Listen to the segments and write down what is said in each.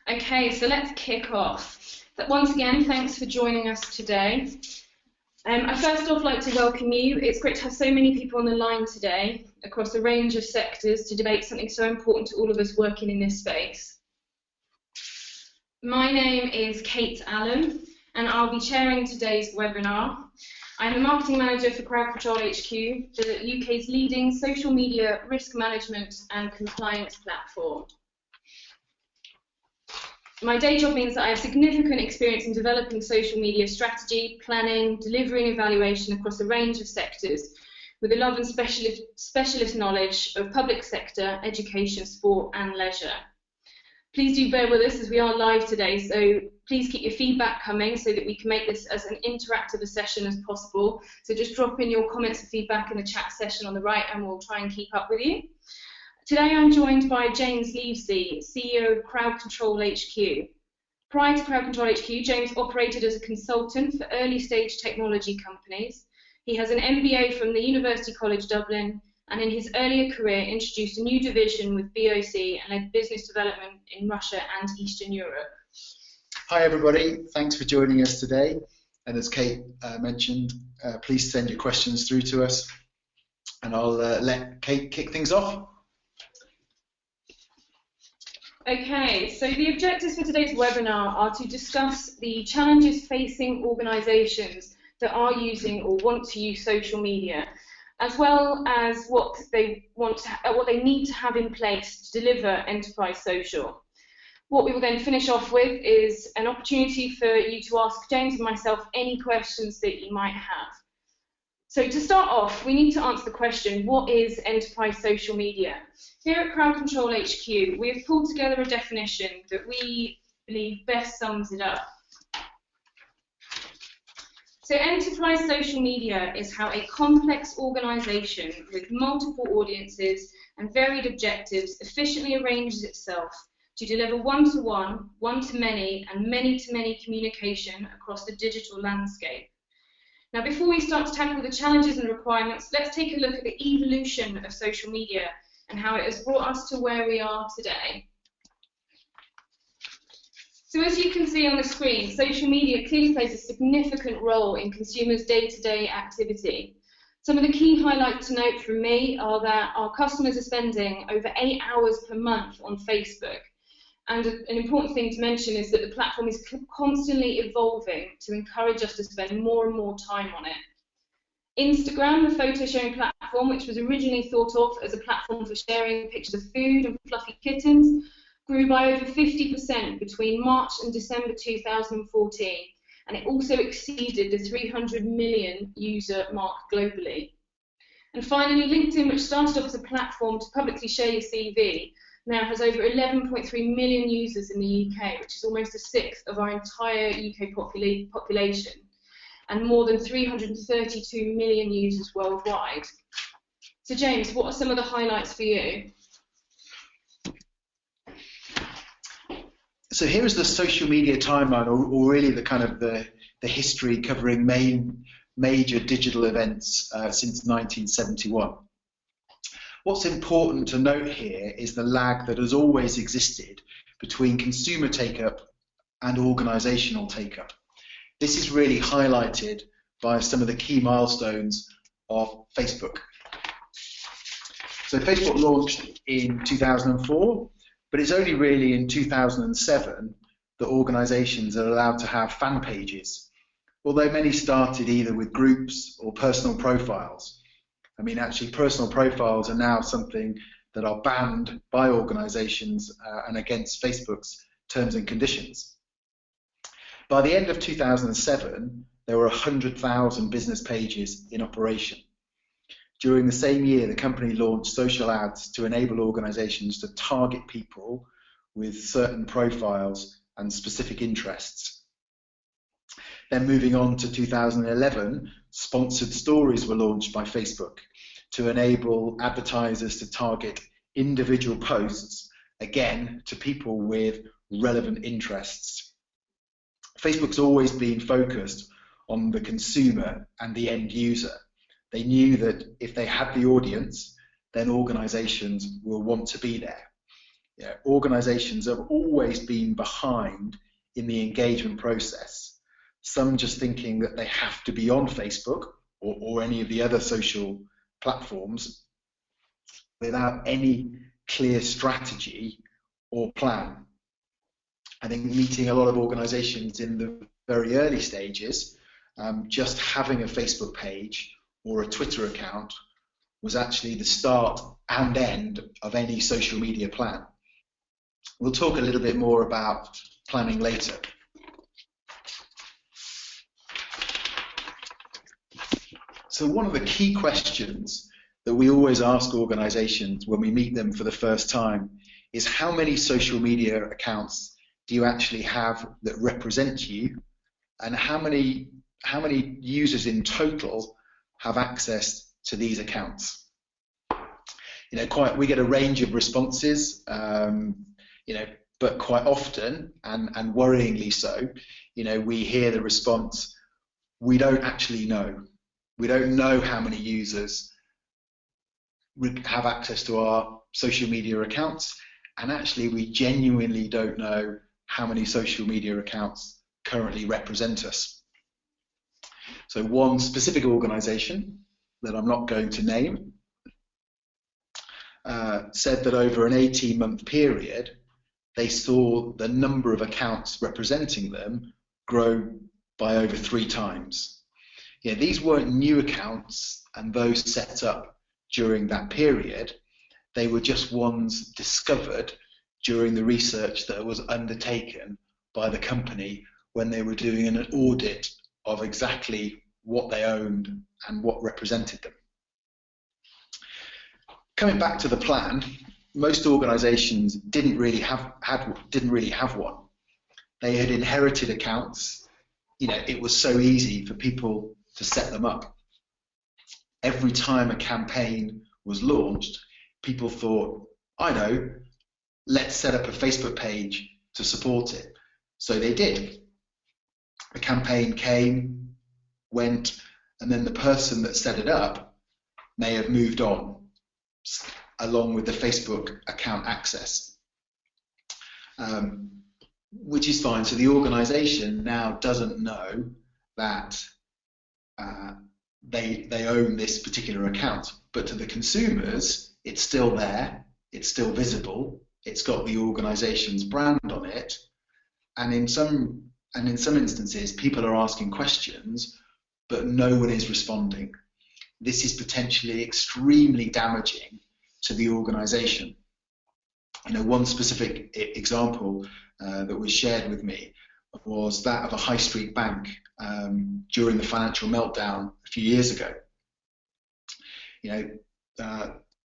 Okay, so let's kick off. But once again, thanks for joining us today. I first off like to welcome you. It's great to have so many people on the line today across a range of sectors to debate something so important to all of us working in this space. My name is Kate Allen, and I'll be chairing today's webinar. I'm the Marketing Manager for CrowdControlHQ, the UK's leading social media risk management and compliance platform. My day job means that I have significant experience in developing social media strategy, planning, delivering evaluation across a range of sectors, with a love and specialist knowledge of public sector, education, sport and leisure. Please do bear with us as we are live today, so please keep your feedback coming so that we can make this as an interactive a session as possible. So just drop in your comments and feedback in the chat session on the right and we'll try and keep up with you. Today I'm joined by James Leavesey, CEO of CrowdControlHQ. Prior to CrowdControlHQ, James operated as a consultant for early stage technology companies. He has an MBA from the University College Dublin, and in his earlier career introduced a new division with BOC and led business development in Russia and Eastern Europe. Hi everybody, thanks for joining us today. And as Kate mentioned, please send your questions through to us and I'll let Kate kick things off. Okay, so the objectives for today's webinar are to discuss the challenges facing organisations that are using or want to use social media, as well as what they need to have in place to deliver enterprise social. What we will then finish off with is an opportunity for you to ask James and myself any questions that you might have. So to start off, we need to answer the question, what is enterprise social media? Here at CrowdControlHQ, we have pulled together a definition that we believe best sums it up. So enterprise social media is how a complex organisation with multiple audiences and varied objectives efficiently arranges itself to deliver one-to-one, one-to-many, and many-to-many communication across the digital landscape. Now, before we start to tackle the challenges and requirements, let's take a look at the evolution of social media and how it has brought us to where we are today. So as you can see on the screen, social media clearly plays a significant role in consumers' day-to-day activity. Some of the key highlights to note from me are that our customers are spending over 8 hours per month on Facebook. And an important thing to mention is that the platform is constantly evolving to encourage us to spend more and more time on it. Instagram, the photo sharing platform, which was originally thought of as a platform for sharing pictures of food and fluffy kittens, grew by over 50% between March and December 2014, and it also exceeded the 300 million user mark globally. And finally, LinkedIn, which started off as a platform to publicly share your CV, now has over 11.3 million users in the UK, which is almost a sixth of our entire UK population, and more than 332 million users worldwide. So James, what are some of the highlights for you? So here is the social media timeline, or really the kind of the history covering major digital events since 1971. What's important to note here is the lag that has always existed between consumer take-up and organisational take-up. This is really highlighted by some of the key milestones of Facebook. So Facebook launched in 2004, but it's only really in 2007 that organisations are allowed to have fan pages, although many started either with groups or personal profiles. I mean, actually, personal profiles are now something that are banned by organisations and against Facebook's terms and conditions. By the end of 2007, there were 100,000 business pages in operation. During the same year, the company launched social ads to enable organisations to target people with certain profiles and specific interests. Then moving on to 2011, sponsored stories were launched by Facebook to enable advertisers to target individual posts, again, to people with relevant interests. Facebook's always been focused on the consumer and the end user. They knew that if they had the audience, then organisations will want to be there. organisations have always been behind in the engagement process. Some just thinking that they have to be on Facebook or any of the other social platforms without any clear strategy or plan. I think meeting a lot of organisations in the very early stages, just having a Facebook page or a Twitter account was actually the start and end of any social media plan. We'll talk a little bit more about planning later. So one of the key questions that we always ask organisations when we meet them for the first time is, how many social media accounts do you actually have that represent you, and how many users in total have access to these accounts? We get a range of responses, but quite often, and worryingly so, we hear the response, we don't actually know. We don't know how many users have access to our social media accounts, and actually we genuinely don't know how many social media accounts currently represent us. So one specific organisation that I'm not going to name said that over an 18-month period they saw the number of accounts representing them grow by over 3 times. These weren't new accounts and those set up during that period. They were just ones discovered during the research that was undertaken by the company when they were doing an audit of exactly what they owned and what represented them. Coming back to the plan, most organisations didn't really have one. They had inherited accounts. It was so easy for people to set them up. Every time a campaign was launched, people thought, I know, let's set up a Facebook page to support it. So they did. The campaign came, went, and then the person that set it up may have moved on, along with the Facebook account access, which is fine. So the organisation now doesn't know that they own this particular account, but to the consumers, it's still there, it's still visible, it's got the organisation's brand on it, and in some instances, people are asking questions, but no one is responding. This is potentially extremely damaging to the organisation. One specific example that was shared with me was that of a high street bank during the financial meltdown a few years ago.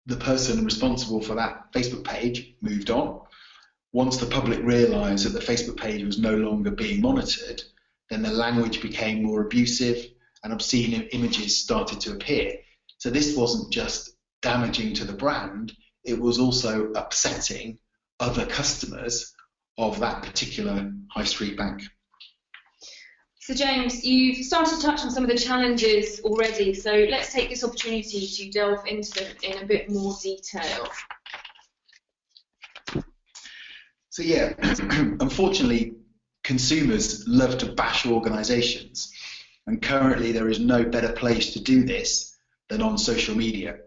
The person responsible for that Facebook page moved on. Once the public realised that the Facebook page was no longer being monitored, then the language became more abusive and obscene images started to appear. So this wasn't just damaging to the brand, it was also upsetting other customers of that particular high street bank. So James, you've started to touch on some of the challenges already, so let's take this opportunity to delve into them in a bit more detail. So yeah, unfortunately, consumers love to bash organisations, and currently there is no better place to do this than on social media.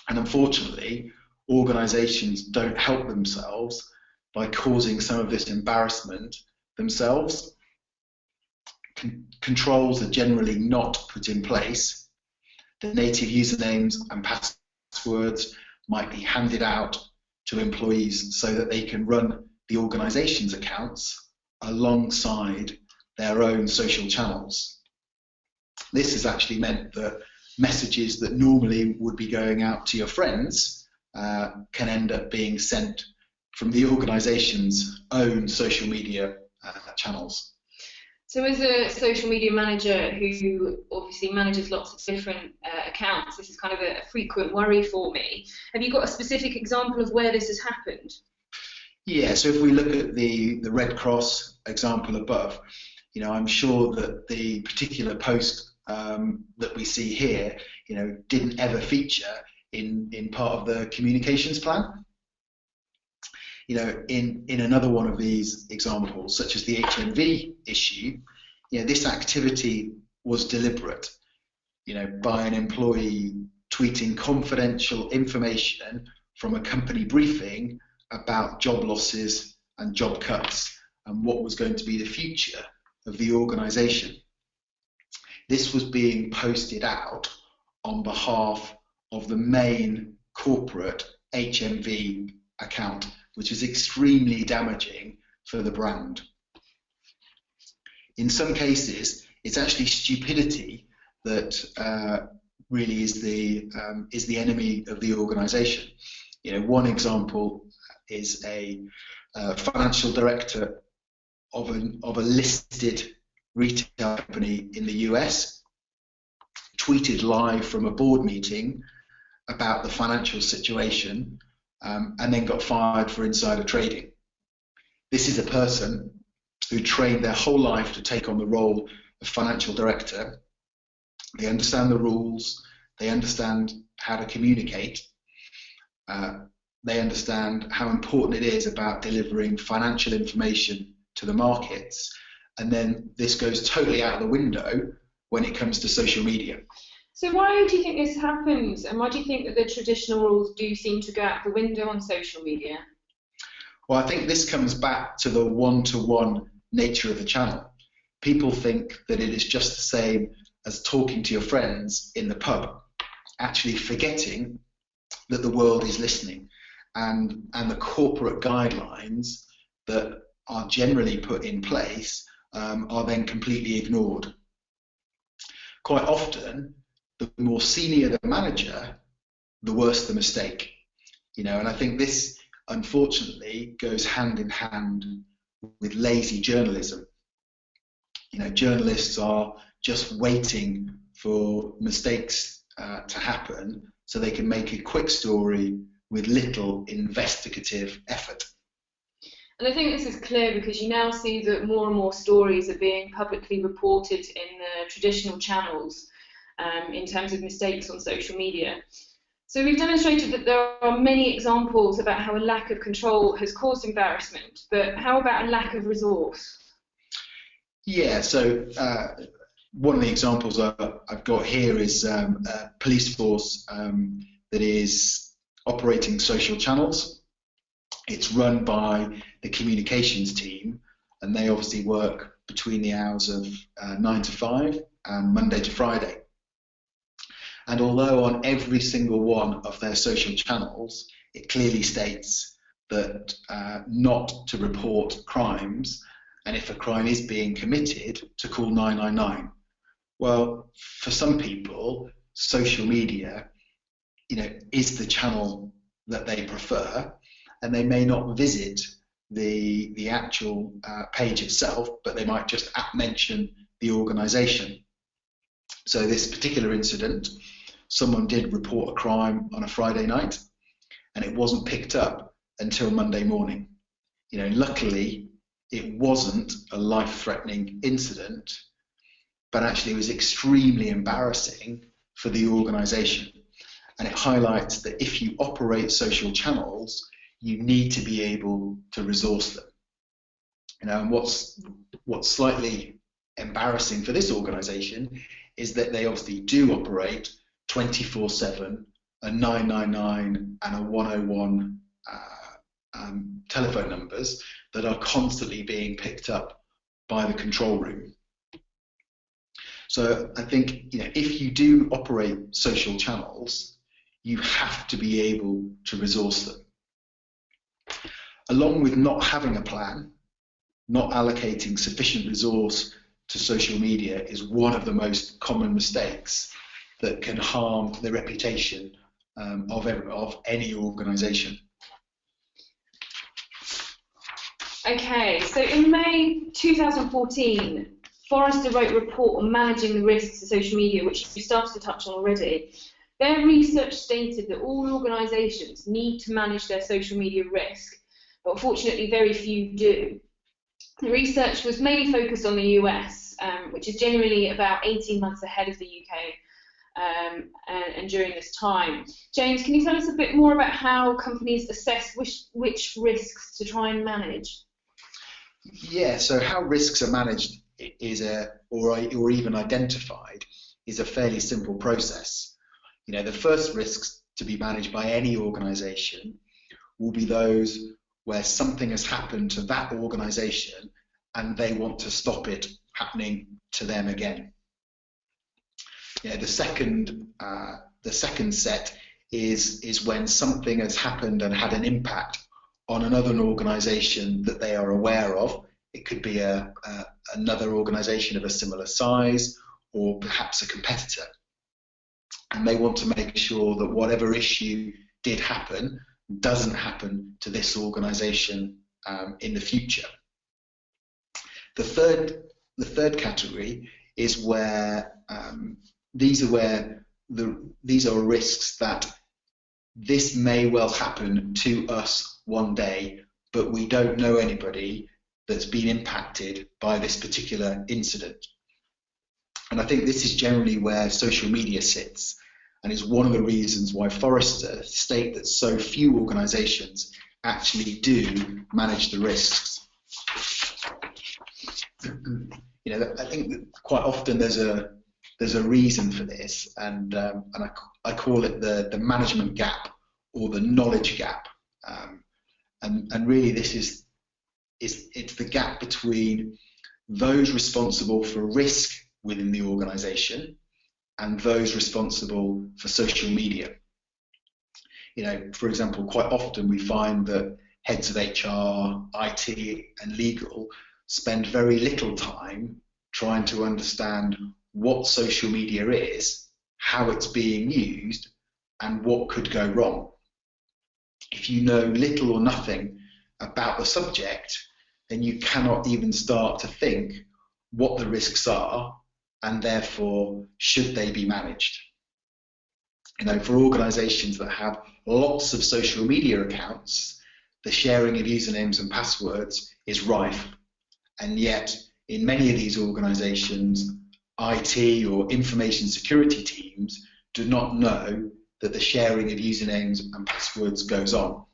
And unfortunately, organisations don't help themselves by causing some of this embarrassment themselves. Controls are generally not put in place. The native usernames and passwords might be handed out to employees so that they can run the organisation's accounts alongside their own social channels. This has actually meant that messages that normally would be going out to your friends can end up being sent from the organisation's own social media channels. So as a social media manager who obviously manages lots of different accounts, this is kind of a frequent worry for me. Have you got a specific example of where this has happened? Yeah, so if we look at the Red Cross example above, I'm sure that the particular post that we see here, didn't ever feature in part of the communications plan. In another one of these examples, such as the HMV issue, this activity was deliberate, by an employee tweeting confidential information from a company briefing about job losses and job cuts and what was going to be the future of the organisation. This was being posted out on behalf of the main corporate HMV account, which is extremely damaging for the brand. In some cases, it's actually stupidity that really is the enemy of the organisation. One example is a financial director of a listed retail company in the US tweeted live from a board meeting about the financial situation, and then got fired for insider trading. This is a person who trained their whole life to take on the role of financial director. They understand the rules, they understand how to communicate, they understand how important it is about delivering financial information to the markets, and then this goes totally out of the window when it comes to social media. So why do you think this happens, and why do you think that the traditional rules do seem to go out the window on social media? Well, I think this comes back to the one-to-one nature of the channel. People think that it is just the same as talking to your friends in the pub, actually forgetting that the world is listening, and the corporate guidelines that are generally put in place are then completely ignored. Quite often, the more senior the manager, the worse the mistake. And I think this, unfortunately, goes hand in hand with lazy journalism. Journalists are just waiting for mistakes to happen so they can make a quick story with little investigative effort. And I think this is clear because you now see that more and more stories are being publicly reported in the traditional channels in terms of mistakes on social media. So we've demonstrated that there are many examples about how a lack of control has caused embarrassment, but how about a lack of resource? Yeah, so one of the examples I've got here is a police force that is operating social channels. It's run by the communications team, and they obviously work between the hours of 9 to 5 and Monday to Friday. And although on every single one of their social channels, it clearly states that not to report crimes, and if a crime is being committed, to call 999. Well, for some people, social media, is the channel that they prefer, and they may not visit the actual page itself, but they might just mention the organisation. So this particular incident, someone did report a crime on a Friday night, and it wasn't picked up until Monday morning. Luckily, it wasn't a life-threatening incident, but actually it was extremely embarrassing for the organisation. And it highlights that if you operate social channels, you need to be able to resource them. And what's slightly embarrassing for this organisation is that they obviously do operate 24/7, a 999 and a 101 telephone numbers that are constantly being picked up by the control room. So I think if you do operate social channels, you have to be able to resource them. Along with not having a plan, not allocating sufficient resource to social media is one of the most common mistakes that can harm the reputation of any organisation. Okay, so in May 2014, Forrester wrote a report on managing the risks of social media, which you started to touch on already. Their research stated that all organisations need to manage their social media risk, but unfortunately very few do. The research was mainly focused on the US, which is generally about 18 months ahead of the UK. and during this time. James, can you tell us a bit more about how companies assess which risks to try and manage? Yeah, so how risks are managed or even identified is a fairly simple process. The first risks to be managed by any organization will be those where something has happened to that organization and they want to stop it happening to them again. The second set is when something has happened and had an impact on another organization that they are aware of. It could be another organization of a similar size, or perhaps a competitor. And they want to make sure that whatever issue did happen doesn't happen to this organization in the future. The third category is where these are risks that this may well happen to us one day, but we don't know anybody that's been impacted by this particular incident. And I think this is generally where social media sits, and is one of the reasons why Forrester state that so few organizations actually do manage the risks. I think that quite often there's a reason for this, and I call it the management gap, or the knowledge gap. And really it's the gap between those responsible for risk within the organization and those responsible for social media. For example, quite often we find that heads of HR, IT and legal spend very little time trying to understand what social media is, how it's being used, and what could go wrong. If you know little or nothing about the subject, then you cannot even start to think what the risks are, and therefore should they be managed. For organizations that have lots of social media accounts, the sharing of usernames and passwords is rife, and yet in many of these organizations, IT or information security teams do not know that the sharing of usernames and passwords goes on.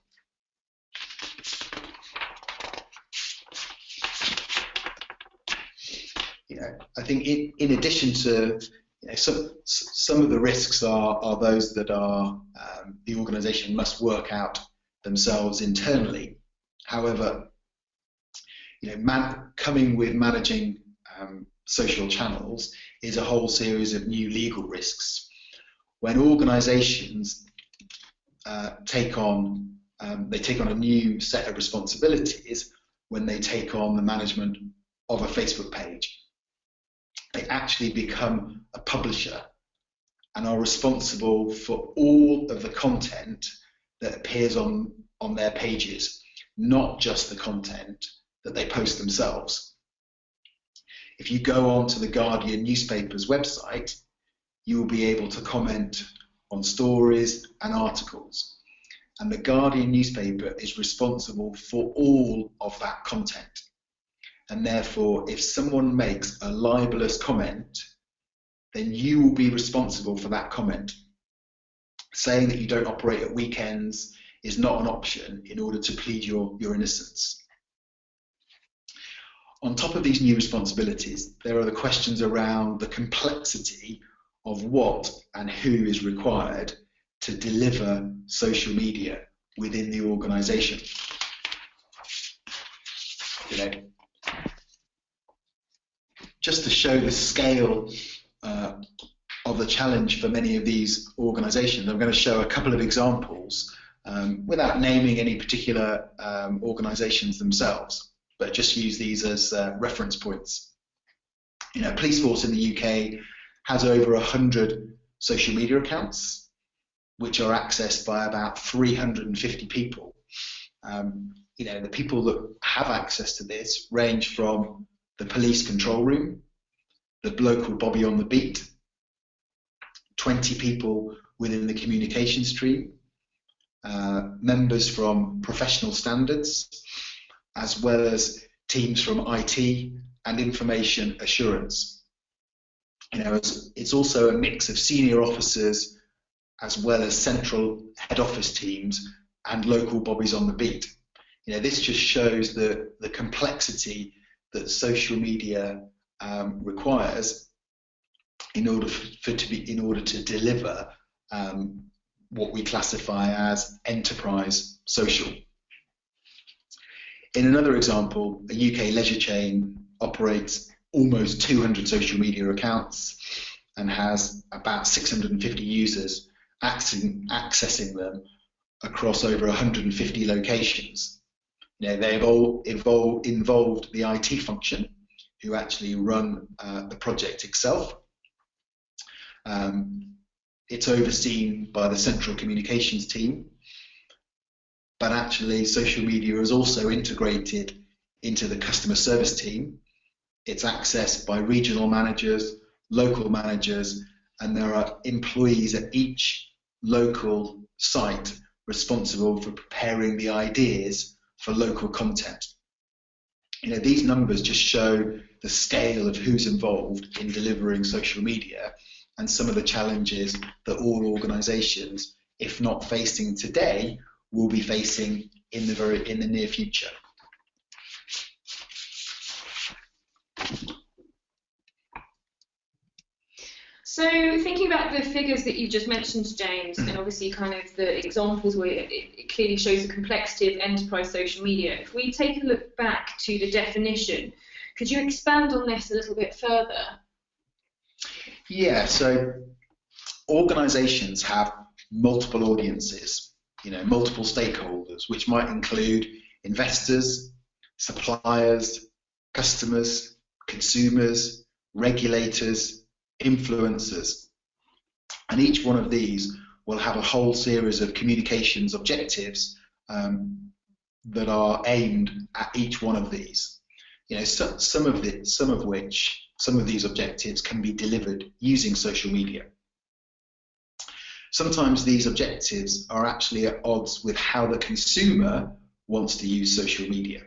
I think in addition to some of the risks are those that are the organization must work out themselves internally. However, coming with managing social channels is a whole series of new legal risks. When organizations take on a new set of responsibilities when they take on the management of a Facebook page. They actually become a publisher and are responsible for all of the content that appears on their pages, not just the content that they post themselves. If you go on to the Guardian newspaper's website, you will be able to comment on stories and articles. And the Guardian newspaper is responsible for all of that content. And therefore, if someone makes a libelous comment, then you will be responsible for that comment. Saying that you don't operate at weekends is not an option in order to plead your innocence. On top of these new responsibilities, there are the questions around the complexity of what and who is required to deliver social media within the organization. Just to show the scale of the challenge for many of these organizations, I'm going to show a couple of examples without naming any particular organizations themselves, but just use these as reference points. Police force in the UK has over 100 social media accounts, which are accessed by about 350 people. The people that have access to this range from the police control room, the local Bobby on the beat, 20 people within the communication stream, members from professional standards, as well as teams from IT and information assurance. It's also a mix of senior officers as well as central head office teams and local bobbies on the beat. This just shows the complexity that social media requires in order to deliver what we classify as enterprise social. In another example, a UK leisure chain operates almost 200 social media accounts and has about 650 users accessing them across over 150 locations. They've all involved the IT function, who actually run the project itself. It's overseen by the central communications team, but actually social media is also integrated into the customer service team. It's accessed by regional managers, local managers, and there are employees at each local site responsible for preparing the ideas for local content. These numbers just show the scale of who's involved in delivering social media and some of the challenges that all organisations, if not facing today, will be facing in the near future. So thinking about the figures that you just mentioned, James, and obviously kind of the examples where it clearly shows the complexity of enterprise social media, if we take a look back to the definition, could you expand on this a little bit further? Yeah, so organisations have multiple audiences, multiple stakeholders, which might include investors, suppliers, customers, consumers, regulators, influencers, and each one of these will have a whole series of communications objectives that are aimed at each one of these. Some of these objectives can be delivered using social media. Sometimes these objectives are actually at odds with how the consumer wants to use social media.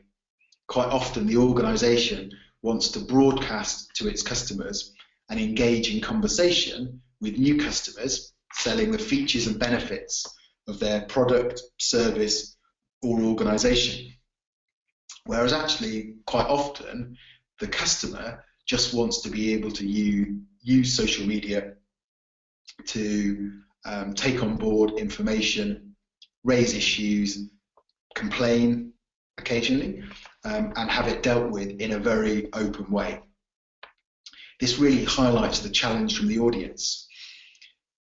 Quite often the organisation wants to broadcast to its customers and engage in conversation with new customers, selling the features and benefits of their product, service, or organisation. Whereas actually, quite often, the customer just wants to be able to use social media to take on board information, raise issues, complain occasionally, and have it dealt with in a very open way. This really highlights the challenge from the audience.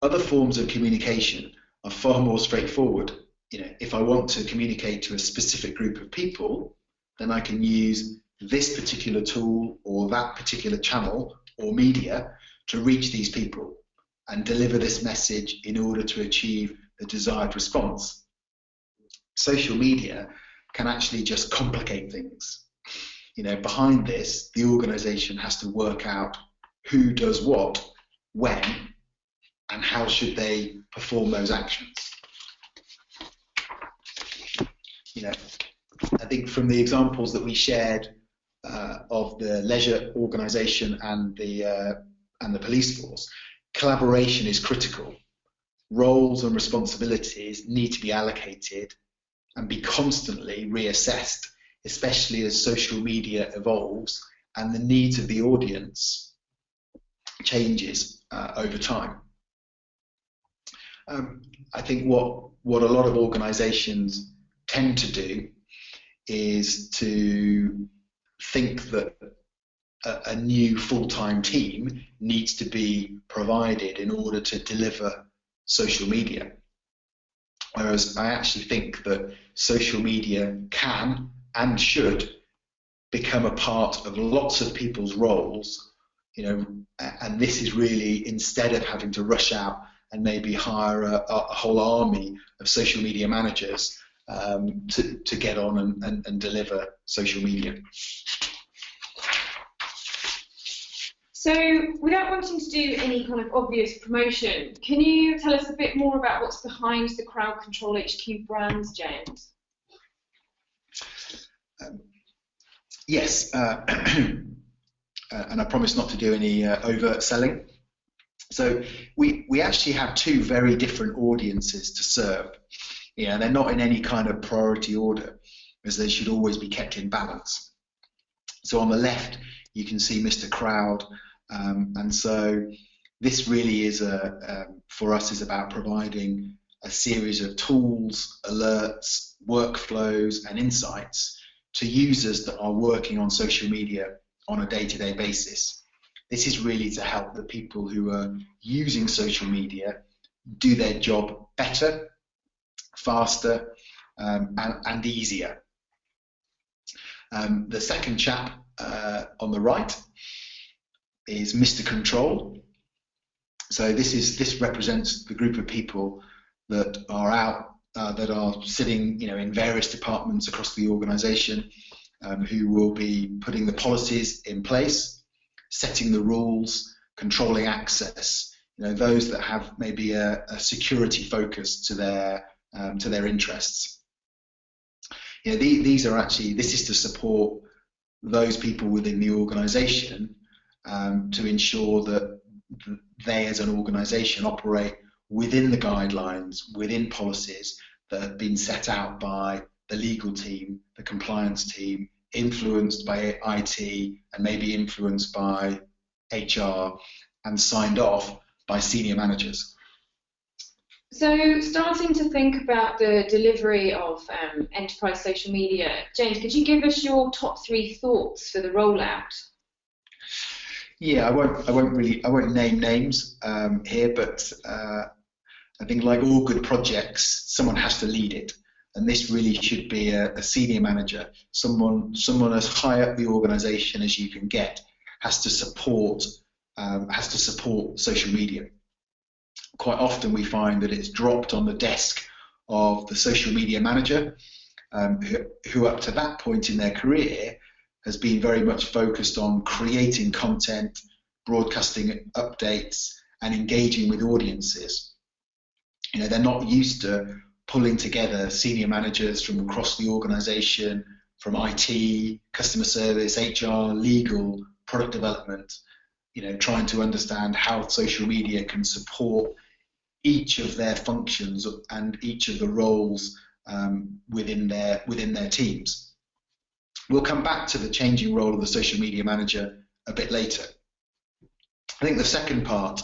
Other forms of communication are far more straightforward. If I want to communicate to a specific group of people, then I can use this particular tool or that particular channel or media to reach these people and deliver this message in order to achieve the desired response. Social media can actually just complicate things. Behind this, the organisation has to work out who does what, when, and how should they perform those actions. I think from the examples that we shared of the leisure organisation and the police force, collaboration is critical. Roles and responsibilities need to be allocated and be constantly reassessed, especially as social media evolves and the needs of the audience changes over time. I think what a lot of organisations tend to do is to think that a new full-time team needs to be provided in order to deliver social media. Whereas I actually think that social media can and should become a part of lots of people's roles, and this is really, instead of having to rush out and maybe hire a whole army of social media managers to get on and deliver social media. So, without wanting to do any kind of obvious promotion, can you tell us a bit more about what's behind the CrowdControlHQ brand, James? Yes. and I promise not to do any overt selling. So we actually have two very different audiences to serve. Yeah, they're not in any kind of priority order, as they should always be kept in balance. So on the left, you can see Mr. Crowd, and so this really is for us is about providing a series of tools, alerts, workflows, and insights to users that are working on social media on a day-to-day basis. This is really to help the people who are using social media do their job better, faster, and easier. The second chap on the right is Mr. Control. So this represents the group of people that are out, that are sitting, in various departments across the organisation, who will be putting the policies in place, setting the rules, controlling access. Those that have maybe a security focus to their interests. These are actually, this is to support those people within the organisation to ensure that they as an organisation operate within the guidelines, within policies that have been set out by the legal team, the compliance team, influenced by IT, and maybe influenced by HR, and signed off by senior managers. So starting to think about the delivery of enterprise social media, James, could you give us your top 3 thoughts for the rollout? Yeah, I won't name names here, but I think like all good projects, someone has to lead it, and this really should be a senior manager, someone as high up the organisation as you can get, has to support social media. Quite often we find that it's dropped on the desk of the social media manager, who up to that point in their career has been very much focused on creating content, broadcasting updates, and engaging with audiences. They're not used to pulling together senior managers from across the organisation, from IT, customer service, HR, legal, product development, trying to understand how social media can support each of their functions and each of the roles within their teams. We'll come back to the changing role of the social media manager a bit later. I think the second part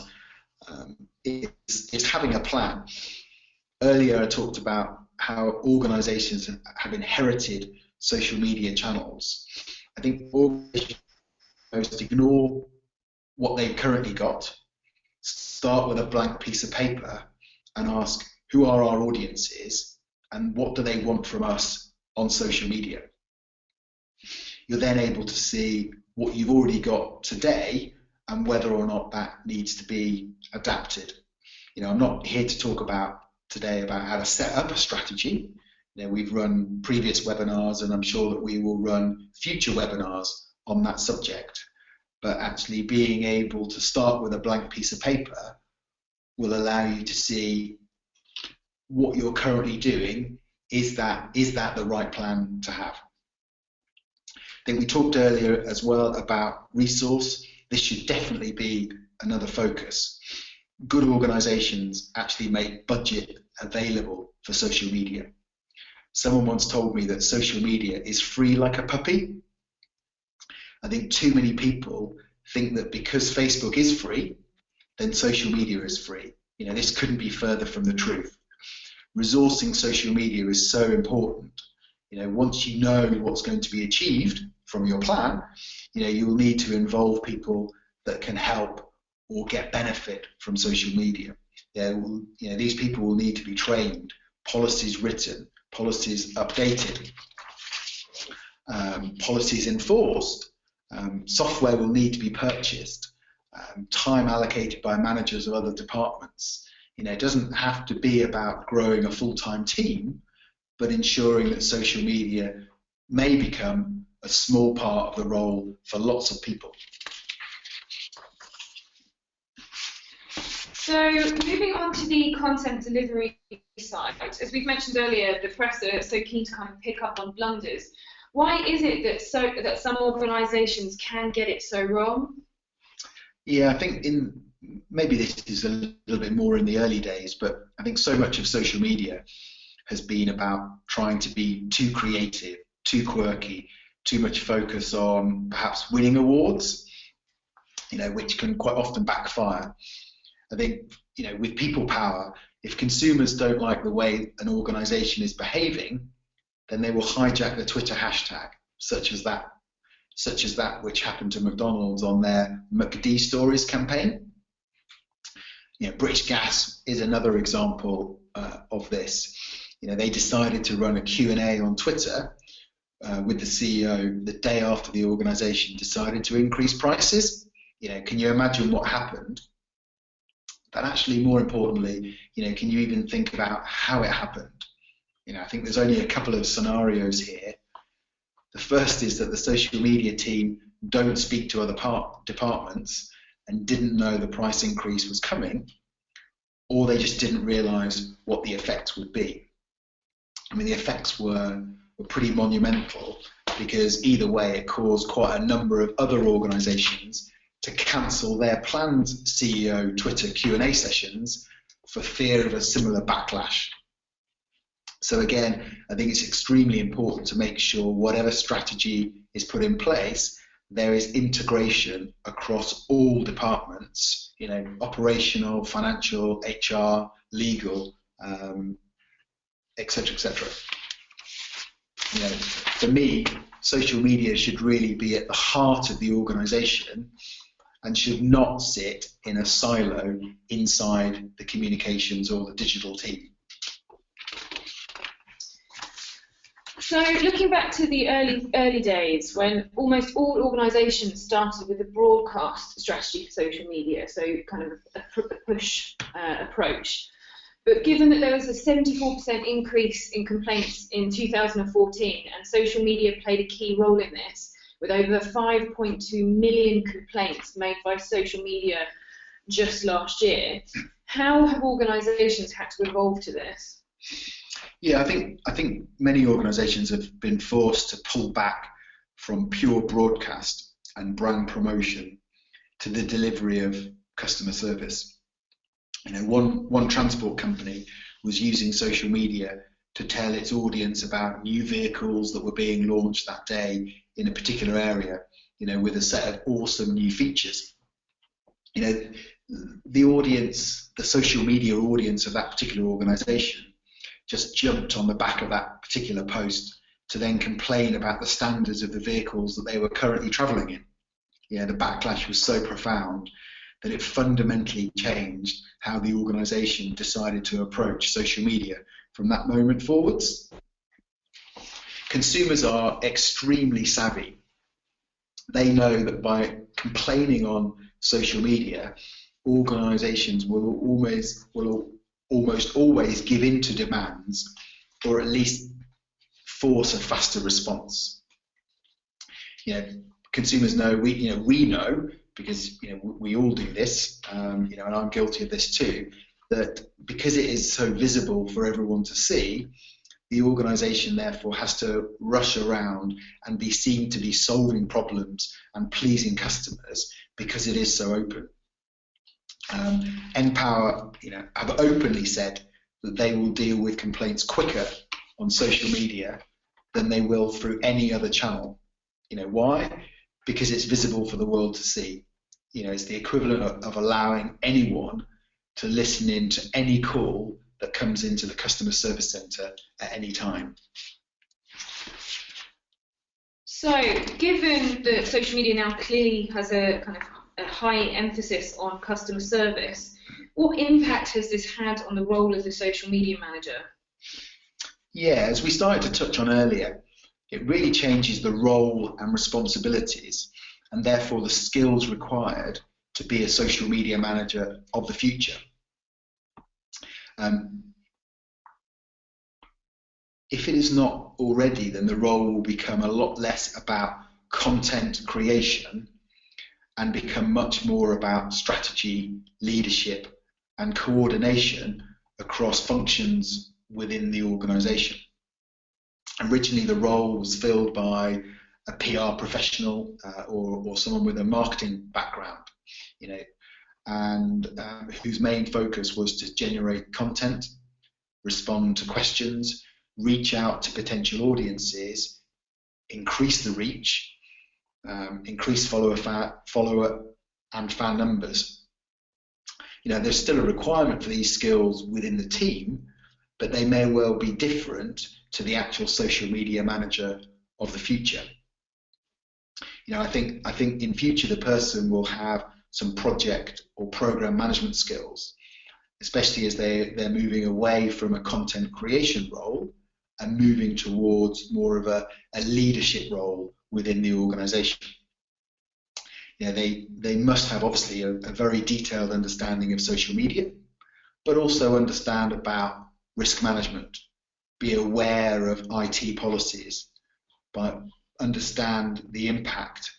is having a plan. Earlier I talked about how organisations have inherited social media channels. I think organisations most ignore what they've currently got, start with a blank piece of paper and ask who are our audiences and what do they want from us on social media. You're then able to see what you've already got today and whether or not that needs to be adapted. I'm not here to talk today about how to set up a strategy. We've run previous webinars, and I'm sure that we will run future webinars on that subject. But actually being able to start with a blank piece of paper will allow you to see what you're currently doing. Is that the right plan to have? I think we talked earlier as well about resource. This should definitely be another focus. Good organisations actually make budget available for social media. Someone once told me that social media is free like a puppy. I think too many people think that because Facebook is free, then social media is free. This couldn't be further from the truth. Resourcing social media is so important. Once you know what's going to be achieved from your plan, you'll need to involve people that can help or get benefit from social media. These people will need to be trained, policies written, policies updated, policies enforced, software will need to be purchased, time allocated by managers of other departments. It doesn't have to be about growing a full-time team, but ensuring that social media may become a small part of the role for lots of people. So moving on to the content delivery side, as we've mentioned earlier, the press are so keen to kind of pick up on blunders. Why is it that some organisations can get it so wrong? Yeah, I think maybe this is a little bit more in the early days, but I think so much of social media has been about trying to be too creative, too quirky, too much focus on perhaps winning awards, which can quite often backfire. I think, with people power, if consumers don't like the way an organisation is behaving, then they will hijack the Twitter hashtag, such as that which happened to McDonald's on their McD Stories campaign. British Gas is another example of this. They decided to run a Q&A on Twitter with the CEO the day after the organisation decided to increase prices. Can you imagine what happened? But actually, more importantly, can you even think about how it happened? I think there's only a couple of scenarios here. The first is that the social media team don't speak to other departments and didn't know the price increase was coming, or they just didn't realise what the effects would be. I mean, the effects were pretty monumental, because either way it caused quite a number of other organisations to cancel their planned CEO Twitter Q&A sessions for fear of a similar backlash. So again, I think it's extremely important to make sure whatever strategy is put in place, there is integration across all departments, operational, financial, HR, legal, etc., etc. For me, social media should really be at the heart of the organisation and should not sit in a silo inside the communications or the digital team. So looking back to the early days, when almost all organisations started with a broadcast strategy for social media, so kind of a push approach. But given that there was a 74% increase in complaints in 2014, and social media played a key role in this, with over 5.2 million complaints made by social media just last year, how have organisations had to evolve to this? Yeah, I think many organisations have been forced to pull back from pure broadcast and brand promotion to the delivery of customer service. One transport company was using social media to tell its audience about new vehicles that were being launched that day in a particular area, with a set of awesome new features. The audience, the social media audience of that particular organisation, just jumped on the back of that particular post to then complain about the standards of the vehicles that they were currently travelling in. The backlash was so profound that it fundamentally changed how the organisation decided to approach social media from that moment forwards. Consumers are extremely savvy. They know that by complaining on social media, organisations will almost always give in to demands, or at least force a faster response. Consumers know, we know, because we all do this, and I'm guilty of this too, that because it is so visible for everyone to see, the organisation therefore has to rush around and be seen to be solving problems and pleasing customers because it is so open. Npower, have openly said that they will deal with complaints quicker on social media than they will through any other channel. Why? Because it's visible for the world to see. It's the equivalent of allowing anyone to listen in to any call that comes into the customer service centre at any time. So, given that social media now clearly has a kind of a high emphasis on customer service, what impact has this had on the role of the social media manager? Yeah, as we started to touch on earlier, it really changes the role and responsibilities, and therefore the skills required to be a social media manager of the future. If it is not already, then the role will become a lot less about content creation and become much more about strategy, leadership, and coordination across functions within the organisation. Originally, the role was filled by a PR professional or someone with a marketing background, and whose main focus was to generate content, respond to questions, reach out to potential audiences, increase the reach, increase follower and fan numbers. There's still a requirement for these skills within the team, but they may well be different to the actual social media manager of the future. I think in future the person will have some project or program management skills, especially as they're moving away from a content creation role and moving towards more of a leadership role within the organization. They must have obviously a very detailed understanding of social media, but also understand about risk management, be aware of IT policies, but understand the impact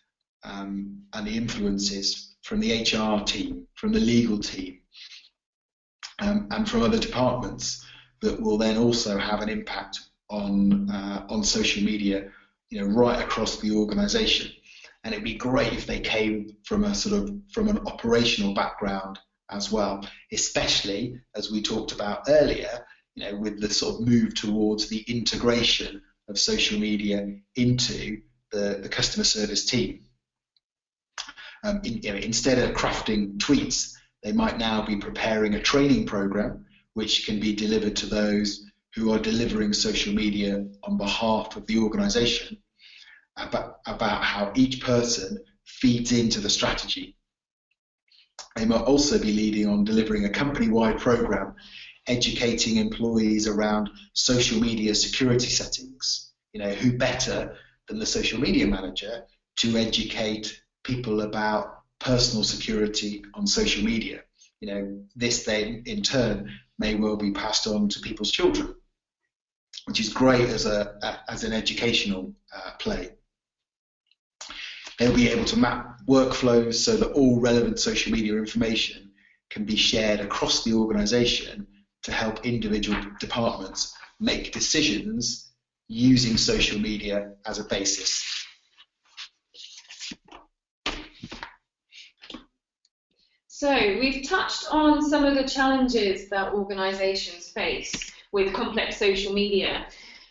and the influences from the HR team, from the legal team, and from other departments that will then also have an impact on social media, right across the organisation. And it'd be great if they came from an operational background as well, especially as we talked about earlier, with the sort of move towards the integration of social media into the customer service team. Instead of crafting tweets, they might now be preparing a training program which can be delivered to those who are delivering social media on behalf of the organization about how each person feeds into the strategy. They might also be leading on delivering a company-wide program educating employees around social media security settings. Who better than the social media manager to educate people about personal security on social media? This then in turn may well be passed on to people's children, which is great as an educational play. They'll be able to map workflows so that all relevant social media information can be shared across the organisation to help individual departments make decisions using social media as a basis. So we've touched on some of the challenges that organisations face with complex social media,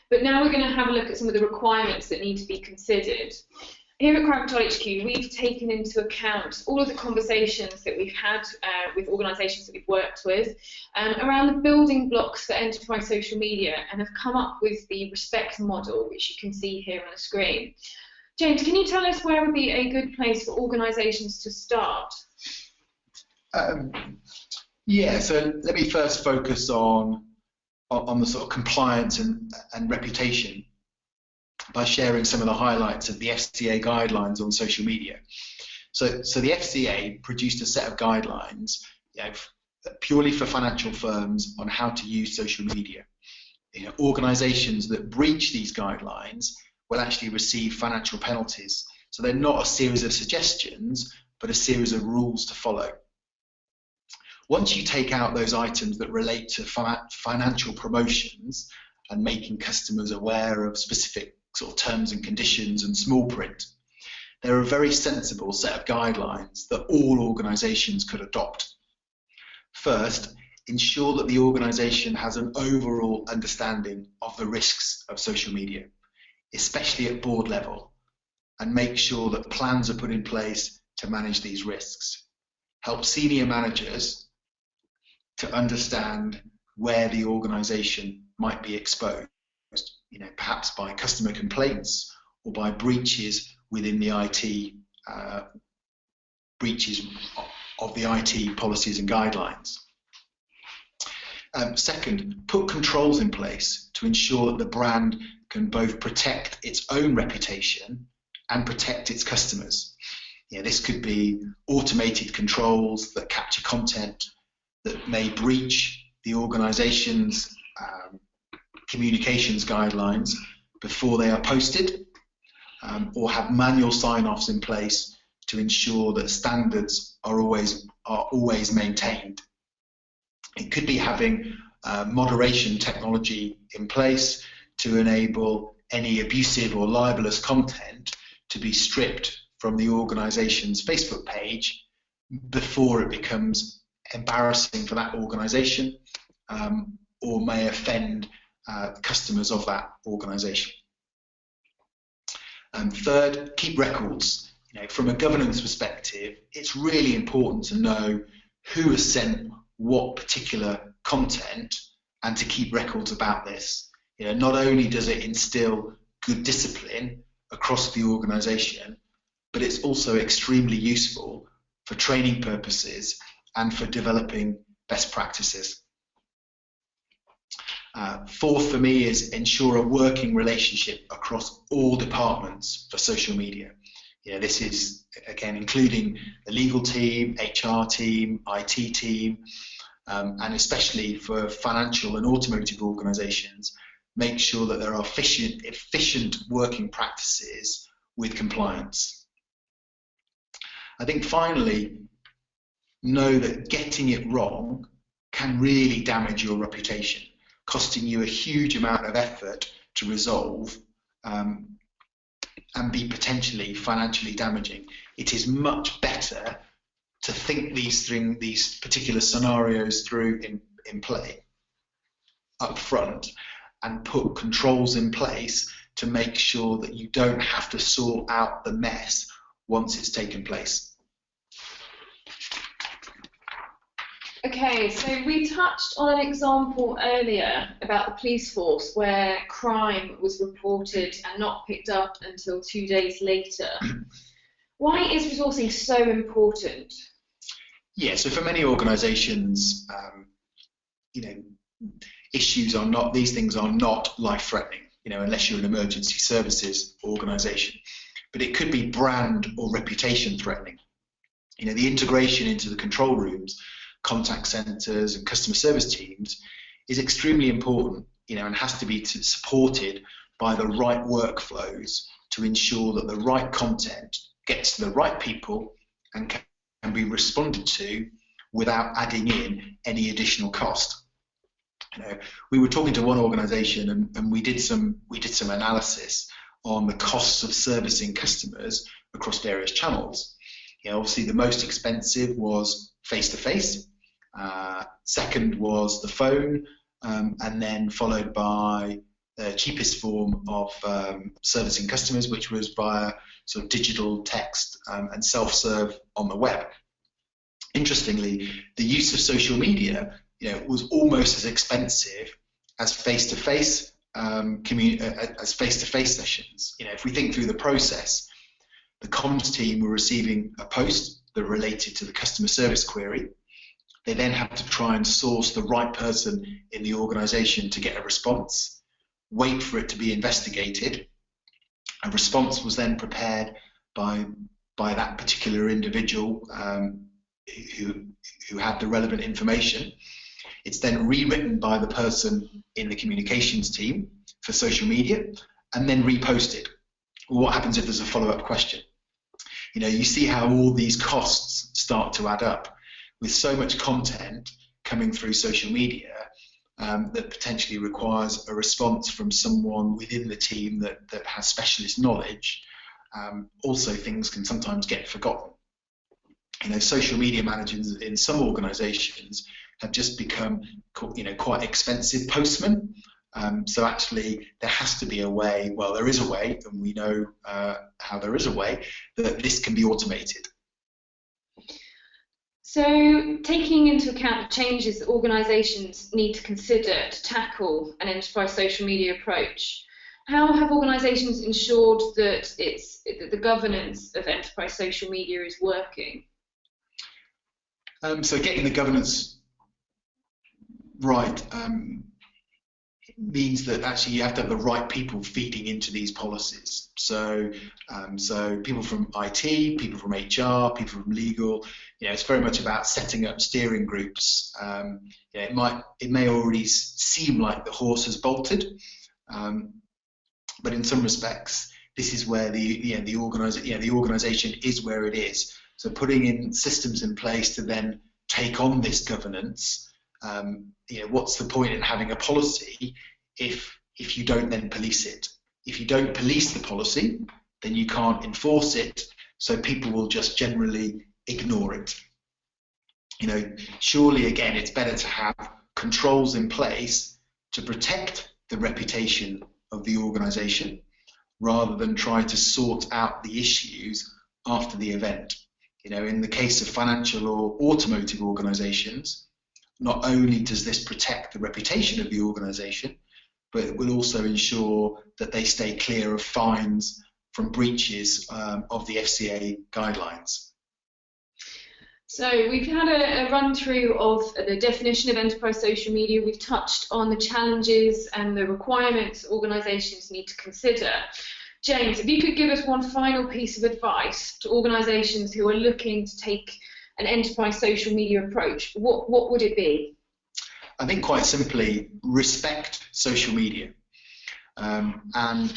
but now we're going to have a look at some of the requirements that need to be considered. Here at CrowdControlHQ, we've taken into account all of the conversations that we've had with organisations that we've worked with around the building blocks for enterprise social media, and have come up with the respect model, which you can see here on the screen. James, can you tell us where would be a good place for organisations to start? Yeah, so let me first focus on the sort of compliance and reputation by sharing some of the highlights of the FCA guidelines on social media. So the FCA produced a set of guidelines purely for financial firms on how to use social media. Organisations that breach these guidelines will actually receive financial penalties. So they're not a series of suggestions, but a series of rules to follow. Once you take out those items that relate to financial promotions and making customers aware of specific sort of terms and conditions and small print, they're a very sensible set of guidelines that all organisations could adopt. First, ensure that the organisation has an overall understanding of the risks of social media, especially at board level, and make sure that plans are put in place to manage these risks. Help senior managers to understand where the organisation might be exposed, perhaps by customer complaints or by breaches within the IT, breaches of the IT policies and guidelines. Second, put controls in place to ensure that the brand can both protect its own reputation and protect its customers. This could be automated controls that capture content that may breach the organisation's communications guidelines before they are posted, or have manual sign-offs in place to ensure that standards are always maintained. It could be having moderation technology in place to enable any abusive or libelous content to be stripped from the organisation's Facebook page before it becomes embarrassing for that organisation or may offend customers of that organisation. And third, keep records. From a governance perspective, it's really important to know who has sent what particular content and to keep records about this. Not only does it instill good discipline across the organisation, but it's also extremely useful for training purposes and for developing best practices. Fourth for me is ensure a working relationship across all departments for social media. This is, again, including the legal team, HR team, IT team, and especially for financial and automotive organisations, make sure that there are efficient working practices with compliance. I think finally, know that getting it wrong can really damage your reputation, costing you a huge amount of effort to resolve and be potentially financially damaging. It is much better to think these particular scenarios through in play up front and put controls in place to make sure that you don't have to sort out the mess once it's taken place. Okay, so we touched on an example earlier about the police force where crime was reported and not picked up until 2 days later. Why is resourcing so important? Yeah, so for many organisations, these things are not life-threatening, unless you're an emergency services organisation. But it could be brand or reputation threatening. The integration into the control rooms, contact centres and customer service teams is extremely important, and has to be supported by the right workflows to ensure that the right content gets to the right people and can be responded to without adding in any additional cost. We were talking to one organisation and we did some analysis on the costs of servicing customers across various channels. Obviously the most expensive was face-to-face. Second was the phone, and then followed by the cheapest form of servicing customers, which was via sort of digital text and self-serve on the web. Interestingly, the use of social media, was almost as expensive as face-to-face sessions. If we think through the process, the comms team were receiving a post that related to the customer service query. They then had to try and source the right person in the organisation to get a response, wait for it to be investigated. A response was then prepared by that particular individual who had the relevant information. It's then rewritten by the person in the communications team for social media and then reposted. Well, what happens if there's a follow-up question? You see how all these costs start to add up. With so much content coming through social media that potentially requires a response from someone within the team that has specialist knowledge, also things can sometimes get forgotten. Social media managers in some organisations have just become quite expensive postmen. So actually there has to be a way, well there is a way, and we know how there is a way, that this can be automated. So, taking into account the changes that organisations need to consider to tackle an enterprise social media approach, how have organisations ensured that the governance of enterprise social media is working? So getting the governance right means that actually you have to have the right people feeding into these policies. So people from IT, people from HR, people from legal. It's very much about setting up steering groups. It may already seem like the horse has bolted, but in some respects, this is where the organisation is where it is. So putting in systems in place to then take on this governance. What's the point in having a policy if you don't then police it? if you don't police the policy, then you can't enforce it, so people will just generally ignore it. You know, surely again, it's better to have controls in place to protect the reputation of the organisation rather than try to sort out the issues after the event. You know, in the case of financial or automotive organisations, not only does this protect the reputation of the organisation, but it will also ensure that they stay clear of fines from breaches of the FCA guidelines. So we've had a run through of the definition of enterprise social media. We've touched on the challenges and the requirements organisations need to consider. James, if you could give us one final piece of advice to organisations who are looking to take an enterprise social media approach, what would it be? I think quite simply, respect social media. And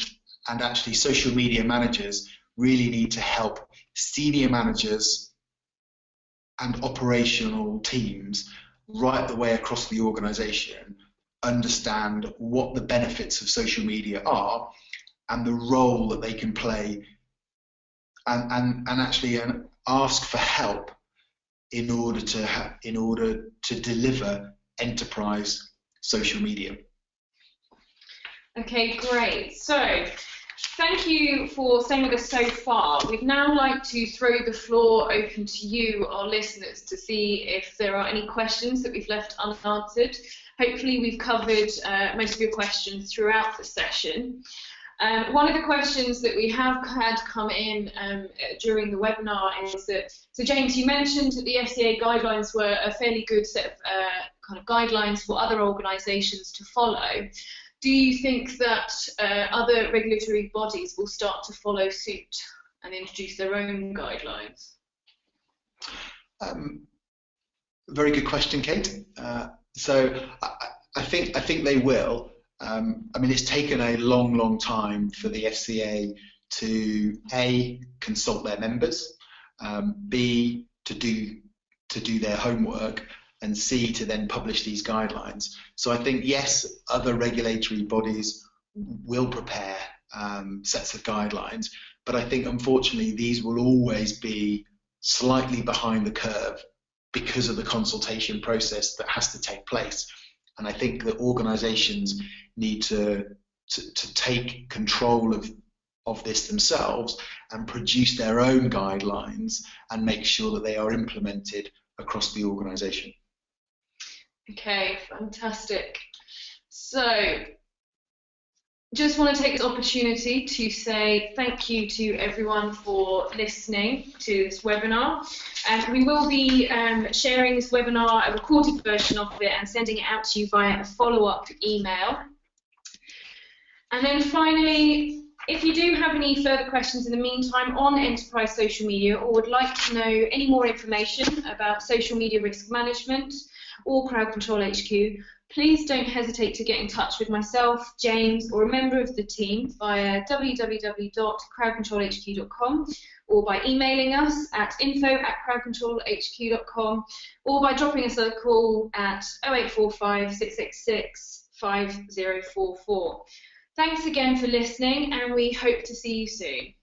actually social media managers really need to help senior managers and operational teams right the way across the organisation understand what the benefits of social media are and the role that they can play, and actually ask for help in order to deliver enterprise social media. Okay, great. So thank you for staying with us so far. We'd now like to throw the floor open to you, our listeners, to see if there are any questions that we've left unanswered. Hopefully we've covered most of your questions throughout the session. One of the questions that we have had come in during the webinar is that, so James, you mentioned that the FCA guidelines were a fairly good set of kind of guidelines for other organisations to follow. Do you think that other regulatory bodies will start to follow suit and introduce their own guidelines? Very good question, Kate. So I think they will. I mean, it's taken a long time for the FCA to A, consult their members, B, to do their homework, and C, to then publish these guidelines. So I think, yes, other regulatory bodies will prepare sets of guidelines, but I think unfortunately these will always be slightly behind the curve because of the consultation process that has to take place. And I think that organisations need to take control of this themselves and produce their own guidelines and make sure that they are implemented across the organisation. Okay, fantastic. So, just want to take this opportunity to say thank you to everyone for listening to this webinar. And we will be sharing this webinar, a recorded version of it, and sending it out to you via a follow-up email. And then finally, if you do have any further questions in the meantime on enterprise social media, or would like to know any more information about social media risk management or CrowdControlHQ, please don't hesitate to get in touch with myself, James, or a member of the team via www.crowdcontrolhq.com, or by emailing us at info@crowdcontrolhq.com, or by dropping us a call at 0845 666 5044. Thanks again for listening, and we hope to see you soon.